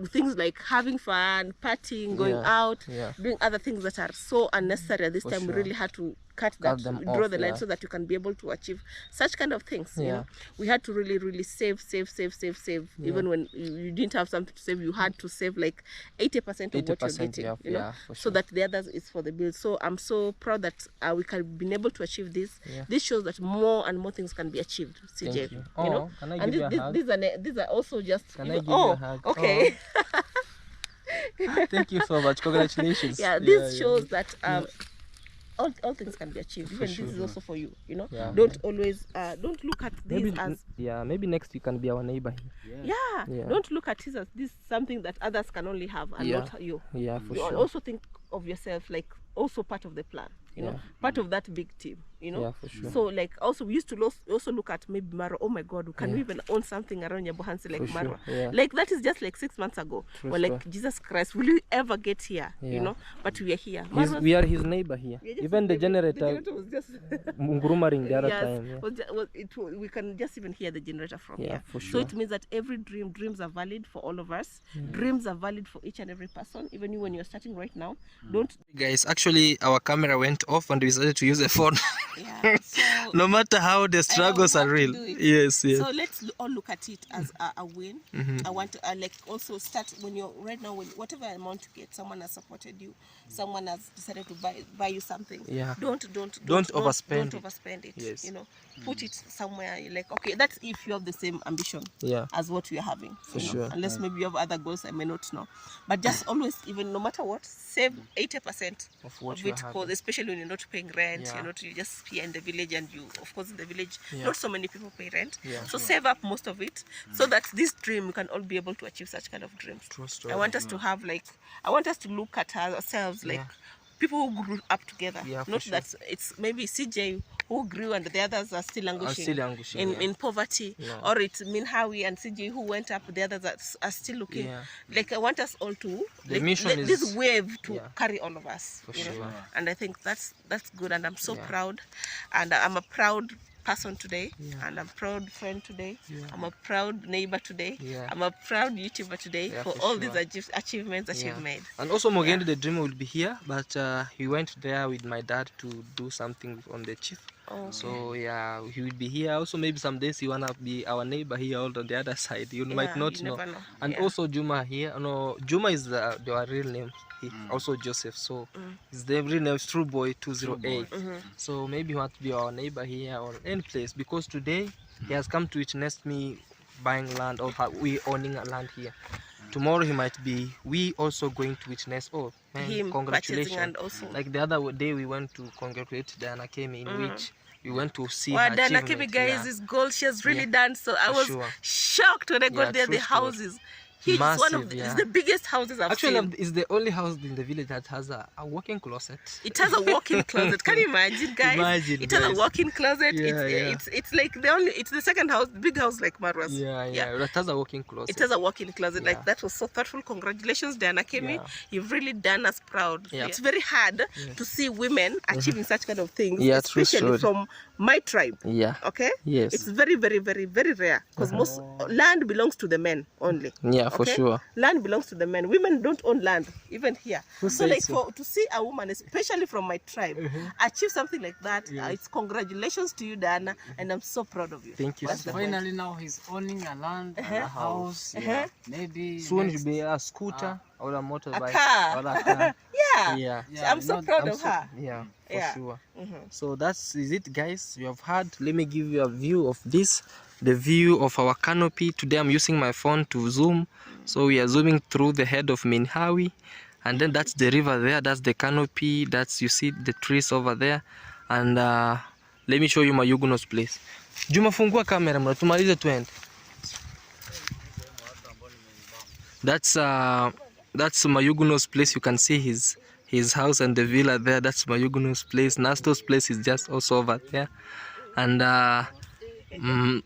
Things like having fun, partying, going out, doing other things that are so unnecessary at this time. We really had to cut them draw the line so that you can be able to achieve such kind of things. You know, we had to really save. Even when you didn't have something to save, you had to save like 80% of what you're getting. You know, so that the others is for the bills. So I'm so proud that we can been able to achieve this. This shows that more and more things can be achieved, CJ. You know, can I give you a hug? These are also just. Can I give you a hug? Okay. Thank you so much. Congratulations. This shows that all things can be achieved. Even this is also for you, you know. Don't always don't look at this as maybe next you can be our neighbor here. Don't look at this as this something that others can only have and not you. For sure. Also think of yourself like also part of the plan, you know, part of that big team, you know. For sure. So like also we used to also look at maybe Maro. Oh my God, can we even own something around Nyabohansi like Maro? Like that is just like 6 months ago. We're like, Jesus Christ, will you ever get here? You know, but we are here. We are his neighbor here. Even the generator was just Ngurumaring the other time. We can just even hear the generator from here. For sure. So it means that every dreams are valid for all of us. Dreams are valid for each and every person, even you when you're starting right now. Don't guys, actually our camera went off and we decided to use a phone. So no matter how the struggles are real. Yes. So let's all look at it as a win. I want to like also start when you're right now, when whatever amount you get, someone has supported you, someone has decided to buy you something. Don't overspend. Don't overspend it. Yes. You know, put it somewhere like, okay, that's if you have the same ambition as what we are having. For sure. Unless maybe you have other goals I may not know. But just always, even no matter what, save 80% of it, because especially when you're not paying rent, you're just here in the village, and you, of course, in the village, not so many people pay rent. So save up most of it, so that this dream we can all be able to achieve such kind of dreams. True story. I want us to have like, I want us to look at ourselves like people who grew up together. Not that it's maybe CJ who grew and the others are still languishing, in poverty, or it's Minhawi and CJ who went up, the others are still looking. Like I want us all to let this wave to carry all of us. For you know? sure. And I think that's good, and I'm so proud, and I'm a proud person today, and I'm a proud friend today. I'm a proud neighbor today. I'm a proud YouTuber today for all these achievements that you've made. And also Mogendi the dreamer will be here, but he went there with my dad to do something on the chief. So he will be here. Also maybe some days he wanna be our neighbor here on the other side. You might not know. And also Juma here. No, Juma is their real name. Also Joseph, so his real name is True Boy 208. So maybe he wants to be our neighbor here or any place, because today he has come to witness me buying land, or we owning a land here. tomorrow he might be, we also going to witness. Oh man, Him congratulations. purchasing and also Like the other day we went to congratulate Diana Kemi, in which we went to see wow, her Diana achievement. Kemi, guys, Yeah. is gold. She has really Yeah, done so. I for was sure. shocked when I got Yeah, there. true The story. houses, huge. It's one of Massive, yeah. it's the biggest houses I've Actually, seen. it's the only house in the village that has a walk-in closet. It has a walk-in closet. Can you imagine, guys? Imagine, it has a guys. walk-in closet. Yeah, It's like it's the second house, big house like Marwa's. Yeah. That has a walk-in closet. It has a walk-in closet. Yeah. Like, that was so thoughtful. Congratulations, Diana Kemi. Yeah. You've really done us proud. Yeah. It's very hard to see women achieving such kind of things, Yeah, true especially story. from my tribe. Yeah. Okay. Yes. It's very, very, very, very rare because most land belongs to the men only. Yeah, for Okay? sure. Land belongs to the men. Women don't own land, even here. So said like so? to see a woman, especially from my tribe, achieve something like that, it's congratulations to you, Diana, and I'm so proud of you. Thank you That's so the much. point. Finally now he's owning a land and a house. Maybe Soon next- it will be a scooter or a motorbike. A car. Or a car. Yeah. Yeah. So I'm so proud of her. Yeah, for Yeah. sure. Mhm. So that's is it, guys. You have heard. Let me give you a view of this, the view of our canopy. Today I'm using my phone to zoom, so we are zooming through the head of Minhawi, and then that's the river there. That's the canopy. That's, you see the trees over there, and let me show you Mayuguno's place. Juma, fungua kamera mna, tumalize twende. That's Mayuguno's place. You can see his house and the villa there. That's Mayuguno's place. Nasto's place is just also over there, and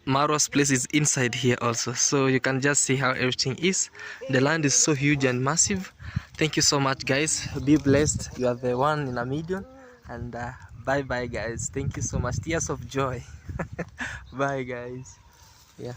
Marwa's place is inside here also. So you can just see how everything is. The land is so huge and massive. Thank you so much, guys. Be blessed. You are the one in a million. And bye bye, guys. Thank you so much. Tears of joy. Bye, guys. Yeah.